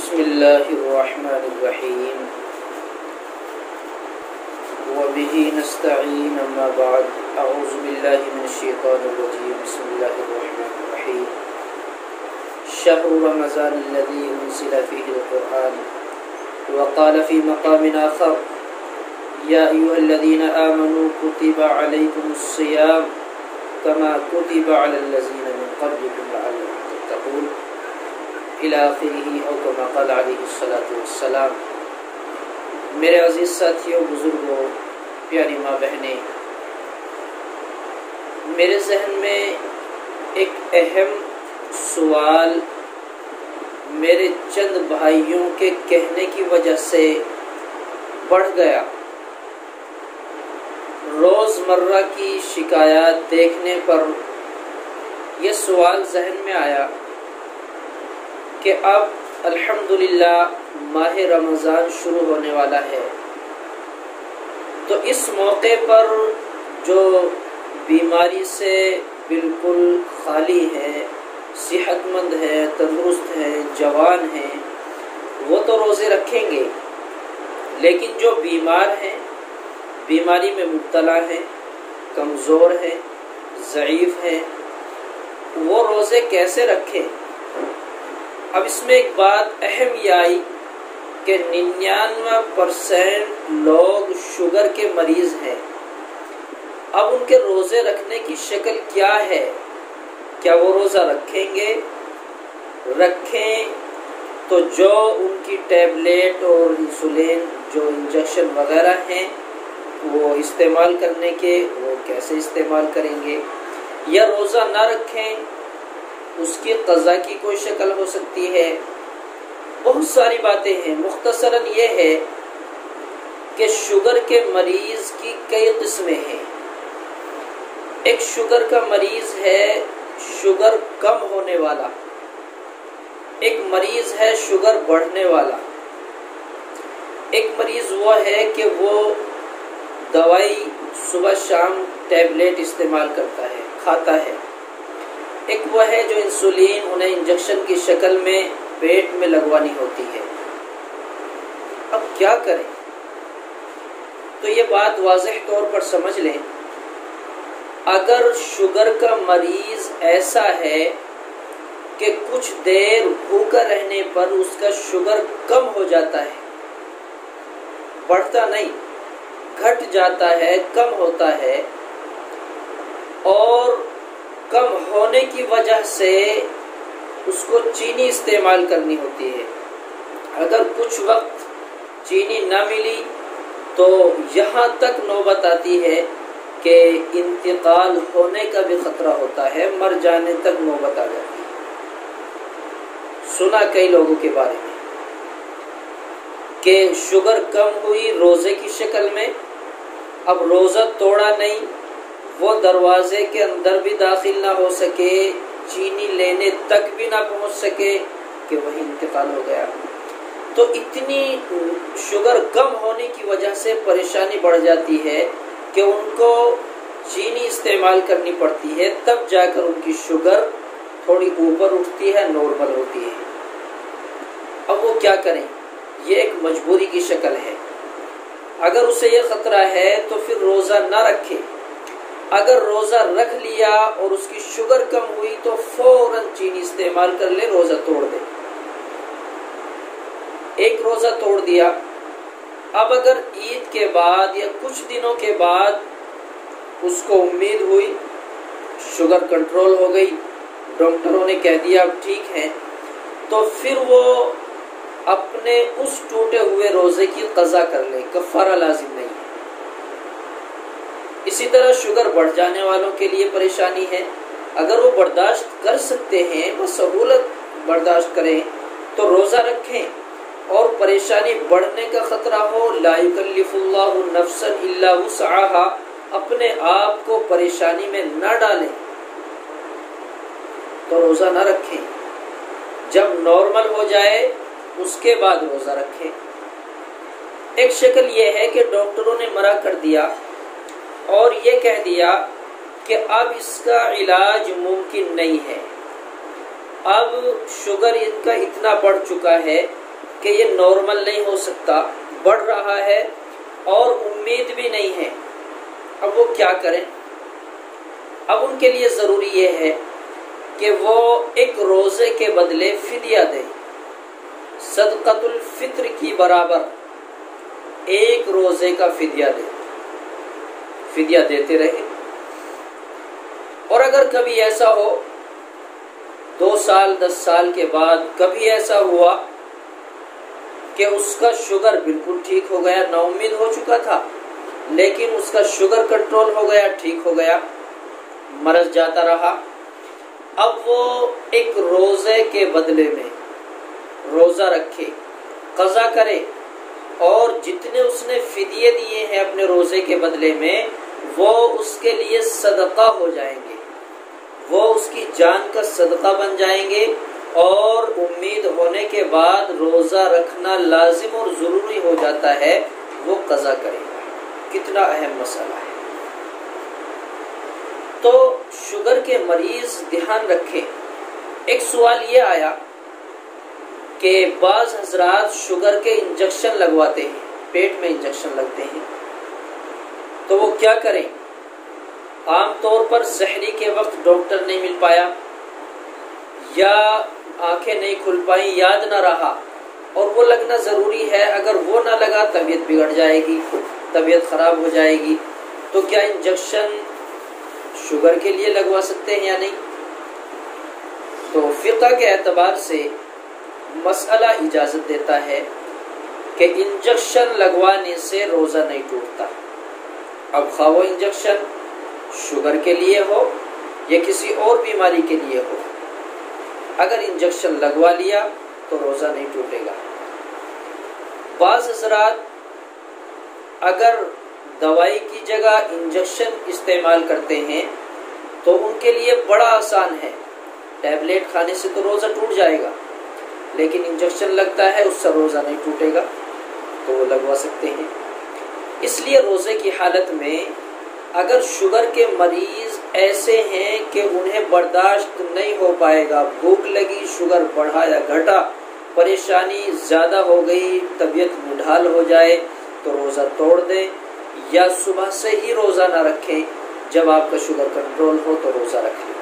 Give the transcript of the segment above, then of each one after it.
بسم اللہ الرحمن الرحیم وبه نستعین اما بعد اعوذ باللہ من الشیطان الرجیم بسم اللہ الرحمن الرحیم شہر رمضان الذی انزل فیہ القرآن وقال فی مقام آخر یا ایھا الذین آمنوا کتب علیکم الصیام کما کتب علی الذین من قبلکم لعلکم تتقون الی آخرہ او کما قال علیہ الصلاۃ والسلام۔ میرے عزیز ساتھیوں، بزرگوں، پیاری ماں بہنیں، میرے ذہن میں ایک اہم سوال میرے چند بھائیوں کے کہنے کی وجہ سے بڑھ گیا۔ روزمرہ کی شکایات دیکھنے پر یہ سوال ذہن میں آیا کہ اب الحمدللہ ماہ رمضان شروع ہونے والا ہے، تو اس موقع پر جو بیماری سے بالکل خالی ہے، صحت مند ہے، تندرست ہے، جوان ہیں، وہ تو روزے رکھیں گے، لیکن جو بیمار ہیں، بیماری میں مبتلا ہیں، کمزور ہیں، ضعیف ہیں، وہ روزے کیسے رکھیں؟ اب اس میں ایک بات اہم یہ آئی کہ 99% لوگ شوگر کے مریض ہیں۔ اب ان کے روزے رکھنے کی شکل کیا ہے؟ کیا وہ روزہ رکھیں گے؟ رکھیں تو جو ان کی ٹیبلیٹ اور انسولین جو انجیکشن وغیرہ ہیں وہ استعمال کرنے کے، وہ کیسے استعمال کریں گے؟ یا روزہ نہ رکھیں، اس کی قضا کی کوئی شکل ہو سکتی ہے؟ بہت ساری باتیں ہیں۔ مختصراً یہ ہے کہ شوگر کے مریض کی کئی قسمیں ہیں۔ ایک شوگر کا مریض ہے شوگر کم ہونے والا، ایک مریض ہے شوگر بڑھنے والا، ایک مریض وہ ہے کہ وہ دوائی صبح شام ٹیبلیٹ استعمال کرتا ہے، کھاتا ہے، ایک وہ ہے جو انسولین انہیں انجیکشن کی شکل میں پیٹ میں لگوانی ہوتی ہے۔ اب کیا کریں؟ تو یہ بات واضح طور پر سمجھ لیں، اگر شوگر کا مریض ایسا ہے کہ کچھ دیر بھوکا رہنے پر اس کا شوگر کم ہو جاتا ہے، بڑھتا نہیں، گھٹ جاتا ہے، کم ہوتا ہے، اور کم ہونے کی وجہ سے اس کو چینی استعمال کرنی ہوتی ہے۔ اگر کچھ وقت چینی نہ ملی تو یہاں تک نوبت آتی ہے کہ انتقال ہونے کا بھی خطرہ ہوتا ہے، مر جانے تک نوبت آ جاتی ہے۔ سنا کئی لوگوں کے بارے میں کہ شوگر کم ہوئی روزے کی شکل میں، اب روزہ توڑا نہیں، وہ دروازے کے اندر بھی داخل نہ ہو سکے، چینی لینے تک بھی نہ پہنچ سکے کہ وہی انتقال ہو گیا۔ تو اتنی شوگر کم ہونے کی وجہ سے پریشانی بڑھ جاتی ہے کہ ان کو چینی استعمال کرنی پڑتی ہے، تب جا کر ان کی شوگر تھوڑی اوپر اٹھتی ہے، نارمل ہوتی ہے۔ اب وہ کیا کریں؟ یہ ایک مجبوری کی شکل ہے۔ اگر اسے یہ خطرہ ہے تو پھر روزہ نہ رکھے۔ اگر روزہ رکھ لیا اور اس کی شوگر کم ہوئی تو فوراً چینی استعمال کر لے، روزہ توڑ دے۔ ایک روزہ توڑ دیا، اب اگر عید کے بعد یا کچھ دنوں کے بعد اس کو امید ہوئی شوگر کنٹرول ہو گئی، ڈاکٹروں نے کہہ دیا اب ٹھیک ہے، تو پھر وہ اپنے اس ٹوٹے ہوئے روزے کی قضا کر لے، کفارہ لازم نہیں ہے۔ اسی طرح شوگر بڑھ جانے والوں کے لیے پریشانی ہے، اگر وہ برداشت کر سکتے ہیں، وہ سہولت برداشت کریں تو روزہ رکھیں، اور پریشانی بڑھنے کا خطرہ ہو، لا یکلف اللہ نفسا الا وسعها، اپنے آپ کو پریشانی میں نہ ڈالیں تو روزہ نہ رکھیں۔ جب نارمل ہو جائے اس کے بعد روزہ رکھیں۔ ایک شکل یہ ہے کہ ڈاکٹروں نے منع کر دیا اور یہ کہہ دیا کہ اب اس کا علاج ممکن نہیں ہے، اب شوگر ان کا اتنا بڑھ چکا ہے کہ یہ نارمل نہیں ہو سکتا، بڑھ رہا ہے اور امید بھی نہیں ہے، اب وہ کیا کریں؟ اب ان کے لیے ضروری یہ ہے کہ وہ ایک روزے کے بدلے فدیہ دیں، صدقۃ الفطر کی برابر ایک روزے کا فدیہ دیں، فدیہ دیتے رہیں۔ اور اگر کبھی ایسا ہو 2 سال 10 سال کے بعد کبھی ایسا ہوا کہ اس کا شوگر بالکل ٹھیک ہو گیا، نا امید ہو چکا تھا لیکن اس کا شوگر کنٹرول ہو گیا، ٹھیک ہو گیا، مرض جاتا رہا، اب وہ ایک روزے کے بدلے میں روزہ رکھے، قضا کرے، اور جتنے اس نے فدیے دیے ہیں اپنے روزے کے بدلے میں وہ اس کے لیے صدقہ ہو جائیں گے، وہ اس کی جان کا صدقہ بن جائیں گے، اور امید ہونے کے بعد روزہ رکھنا لازم اور ضروری ہو جاتا ہے، وہ قضا کرے گا۔ کتنا اہم مسئلہ ہے۔ تو شوگر کے مریض دھیان رکھیں۔ ایک سوال یہ آیا کہ بعض حضرات شوگر کے انجیکشن لگواتے ہیں، پیٹ میں انجیکشن لگتے ہیں، تو وہ کیا کریں؟ عام طور پر سحری کے وقت ڈاکٹر نہیں مل پایا یا آنکھیں نہیں کھل پائیں، یاد نہ رہا، اور وہ لگنا ضروری ہے، اگر وہ نہ لگا طبیعت بگڑ جائے گی، طبیعت خراب ہو جائے گی، تو کیا انجیکشن شوگر کے لیے لگوا سکتے ہیں یا نہیں؟ تو فقہ کے اعتبار سے مسئلہ اجازت دیتا ہے کہ انجیکشن لگوانے سے روزہ نہیں ٹوٹتا۔ اب خواہ وہ انجیکشن شوگر کے لیے ہو یا کسی اور بیماری کے لیے ہو، اگر انجیکشن لگوا لیا تو روزہ نہیں ٹوٹے گا۔ بعض حضرات اگر دوائی کی جگہ انجیکشن استعمال کرتے ہیں تو ان کے لیے بڑا آسان ہے، ٹیبلیٹ کھانے سے تو روزہ ٹوٹ جائے گا، لیکن انجیکشن لگتا ہے اس سے روزہ نہیں ٹوٹے گا، تو وہ لگوا سکتے ہیں۔ اس لیے روزے کی حالت میں اگر شوگر کے مریض ایسے ہیں کہ انہیں برداشت نہیں ہو پائے گا، بھوک لگی، شوگر بڑھا یا گھٹا، پریشانی زیادہ ہو گئی، طبیعت نڈھال ہو جائے، تو روزہ توڑ دیں، یا صبح سے ہی روزہ نہ رکھیں، جب آپ کا شوگر کنٹرول ہو تو روزہ رکھ لیں۔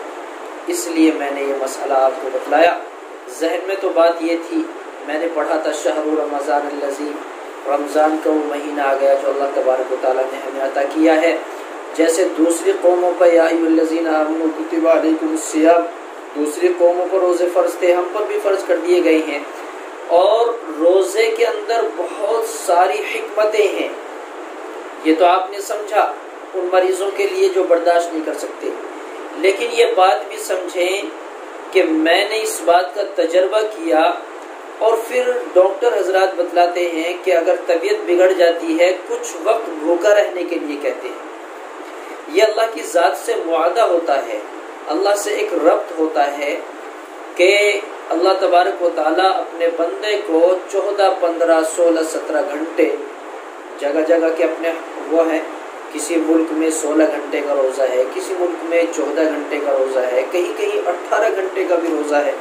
اس لیے میں نے یہ مسئلہ آپ کو بتلایا۔ ذہن میں تو بات یہ تھی، میں نے پڑھا تھا شہر رمضان الذی، رمضان کا وہ مہینہ آ گیا جو اللہ تبارک و تعالیٰ نے ہمیں عطا کیا ہے۔ جیسے دوسری قوموں پر یا ایھا الذین آمنوا کتب علیکم الصیام، دوسری قوموں پر روزے فرض تھے، ہم پر بھی فرض کر دیے گئے ہیں، اور روزے کے اندر بہت ساری حکمتیں ہیں۔ یہ تو آپ نے سمجھا ان مریضوں کے لیے جو برداشت نہیں کر سکتے، لیکن یہ بات بھی سمجھیں کہ میں نے اس بات کا تجربہ کیا، اور پھر ڈاکٹر حضرات بتلاتے ہیں کہ اگر طبیعت بگڑ جاتی ہے کچھ وقت بھوکا رہنے کے لیے کہتے ہیں، یہ اللہ کی ذات سے معاہدہ ہوتا ہے، اللہ سے ایک ربط ہوتا ہے کہ اللہ تبارک و تعالیٰ اپنے بندے کو 14 15 16 17 گھنٹے، جگہ جگہ کے اپنے وہ ہیں، کسی ملک میں 16 گھنٹے کا روزہ ہے، کسی ملک میں 14 گھنٹے کا روزہ ہے، کہیں کہیں 18 گھنٹے کا بھی روزہ ہے۔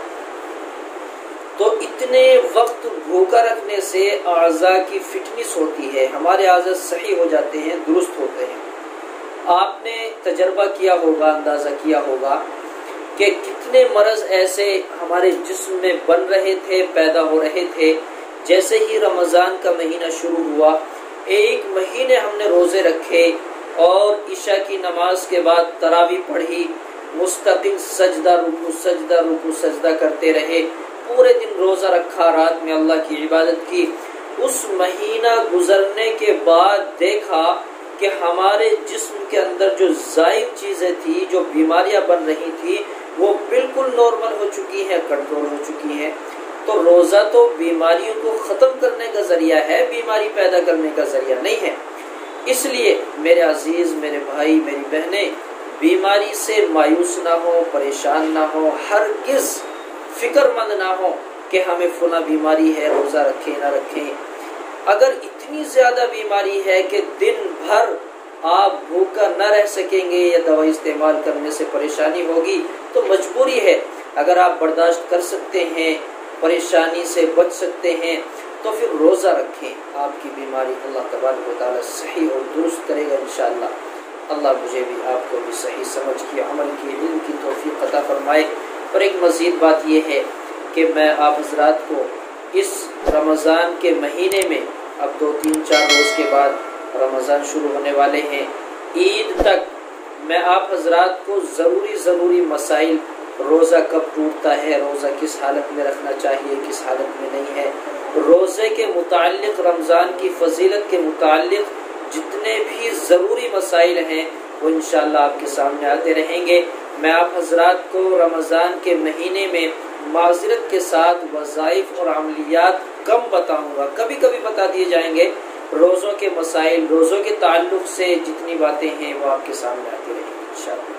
تو اتنے وقت بھوکا رکھنے سے اعضاء کی فٹنس ہوتی ہے، ہمارے اعضاء صحیح ہو جاتے ہیں، درست ہوتے ہیں۔ آپ نے تجربہ کیا ہوگا، اندازہ کیا ہوگا کہ کتنے مرض ایسے ہمارے جسم میں بن رہے تھے، پیدا ہو رہے تھے۔ جیسے ہی رمضان کا مہینہ شروع ہوا، 1 مہینے ہم نے روزے رکھے، اور عشاء کی نماز کے بعد تراویح پڑھی، مستقل سجدہ رکوع سجدہ کرتے رہے، پورے دن روزہ رکھا، رات میں اللہ کی عبادت کی۔ اس مہینہ گزرنے کے بعد دیکھا کہ ہمارے جسم کے اندر جو زائد چیزیں تھی، جو بیماریاں بن رہی تھی، وہ بالکل نارمل ہو چکی ہیں، کنٹرول ہو چکی ہیں۔ تو روزہ تو بیماریوں کو ختم کرنے کا ذریعہ ہے، بیماری پیدا کرنے کا ذریعہ نہیں ہے۔ اس لیے میرے عزیز، میرے بھائی، میری بہنیں، بیماری سے مایوس نہ ہو، پریشان نہ ہو، ہرگز فکر مند نہ ہو کہ ہمیں فلاں بیماری ہے، روزہ رکھیں نہ رکھیں۔ اگر اتنی زیادہ بیماری ہے کہ دن بھر آپ بھوکا نہ رہ سکیں گے یا دوائی استعمال کرنے سے پریشانی ہوگی، تو مجبوری ہے۔ اگر آپ برداشت کر سکتے ہیں، پریشانی سے بچ سکتے ہیں، تو پھر روزہ رکھیں، آپ کی بیماری اللہ تبارک و تعالیٰ صحیح اور درست کرے گا انشاءاللہ۔ اللہ مجھے بھی آپ کو بھی صحیح سمجھ کی، عمل کی، علم کی توفیق عطا فرمائے۔ اور ایک مزید بات یہ ہے کہ میں آپ حضرات کو اس رمضان کے مہینے میں، اب 2-3-4 روز کے بعد رمضان شروع ہونے والے ہیں، عید تک میں آپ حضرات کو ضروری مسائل، روزہ کب ٹوٹتا ہے، روزہ کس حالت میں رکھنا چاہیے، کس حالت میں نہیں ہے، روزے کے متعلق، رمضان کی فضیلت کے متعلق جتنے بھی ضروری مسائل ہیں وہ انشاءاللہ آپ کے سامنے آتے رہیں گے۔ میں آپ حضرات کو رمضان کے مہینے میں معذرت کے ساتھ وظائف اور عملیات کم بتاؤں گا، کبھی کبھی بتا دیے جائیں گے۔ روزوں کے مسائل، روزوں کے تعلق سے جتنی باتیں ہیں وہ آپ کے سامنے آتی رہیں گی انشاءاللہ۔